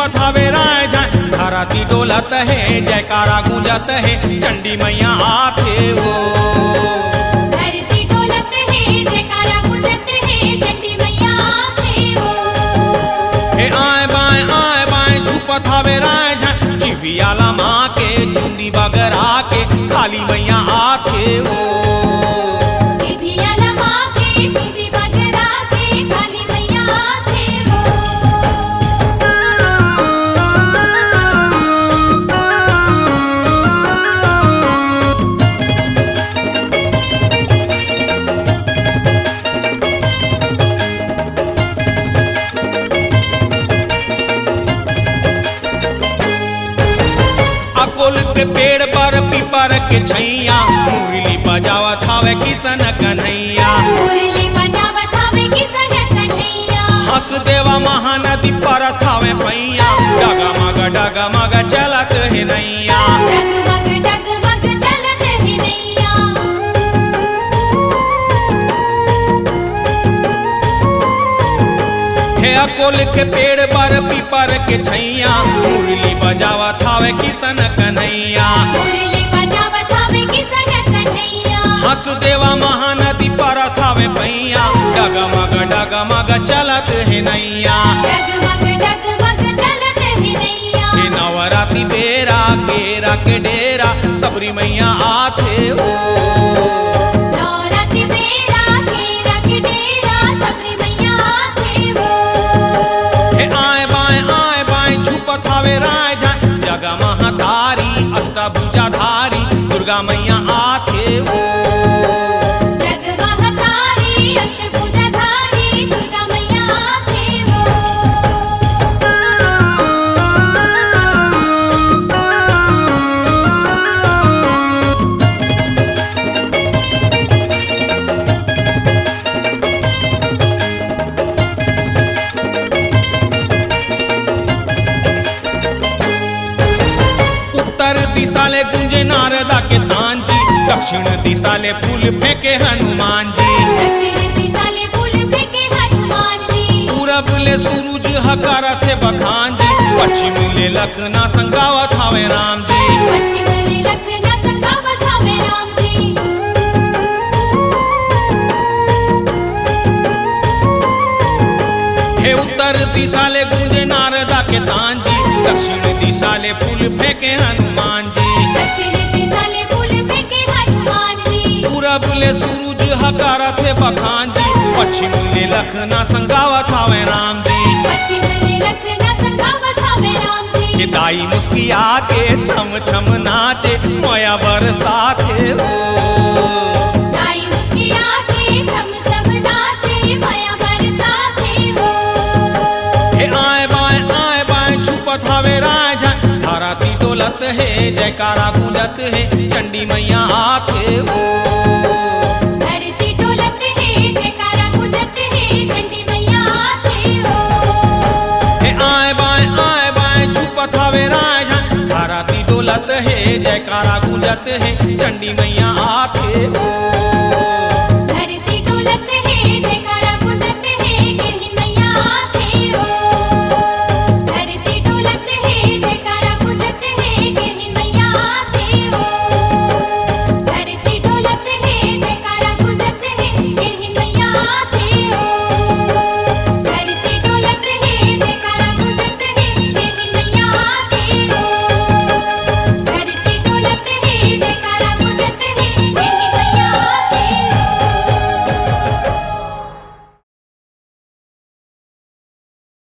झूपत हवे राय जाए धराती डोलत है जयकारा गूंजत है चंडी मैया आथे वो धरती डोलत है जयकारा गूंजत है चंडी मैया आथे वो हे आए बाएं झूपत हवे राय जाए चिवियाला माँ के चुंदी बगरा के खाली मैया आथे वो पेड़ पर पीपर के छैया मुरली बजावत हवे किसन कन्हैया मुरली बजावत हवे किसन कन्हैया हंस देवा महानदी पर थावे पैया डगमग चलत है नैया डगमग चलत है नैया हे अकोल के पेड़ पर पीपर के छैया मुरली बजावत हवे किसन कन्हैया मुरली बजावत हवे किसन कन्हैया हंस देवा महानदी पर थावे पैया डगमग चलत है नैया डगमग चलत है नैया हे नवरात्रि बेरा केरा के डेरा सबरी मैया आथे वो नवरात्रि बेरा केरा के डेरा सबरी मैया आथे वो हे आए बाएं झूपत हवे राय जाए जग महातारी अष्टभुजाधारी दुर्गा मैया आथे वो जग महातारी अष्टभुजाधारी दुर्गा मैया आथे वो दिशा ले गुंजे नारदा के तांजी दक्षिण दिशा ले फूल फेंके हनुमान जी दक्षिण दिशा ले फूल फेंके हनुमान जी पूरब ले सूरज हकारत है बखान जी पश्चिम ले लखना संगावत हवे राम जी पश्चिम ले लखना संगावत हवे राम जी हे उत्तर दिशा ले गुंजे नारदा के तांजी दक्षिण दिशा ले फूल फेंके हनुमान जी दक्षिण दिशा ले फूल फेंके हनुमान जी पूरब ले सूरज हकारत है बखान जी पश्चिम ले लखना संगावत हवे राम जी पश्चिम ले लखना संगावत हवे राम जी के दाई मुस्किया के छम छम नाचे मोया बरसात है वो दाई मुस्किया के छम छम नाचे माया बरसात है वो हे आए बाएं झूपत हवे राय जाए धराती डोलत है जयकारा गूंजत है चंडी मैया आथे वो धरती डोलत है जयकारा गूंजत है चंडी मैया आथे वो हे आए बाएं झूपत हवे राय जाए धराती डोलत है जयकारा गूंजत है चंडी मैया आथे वो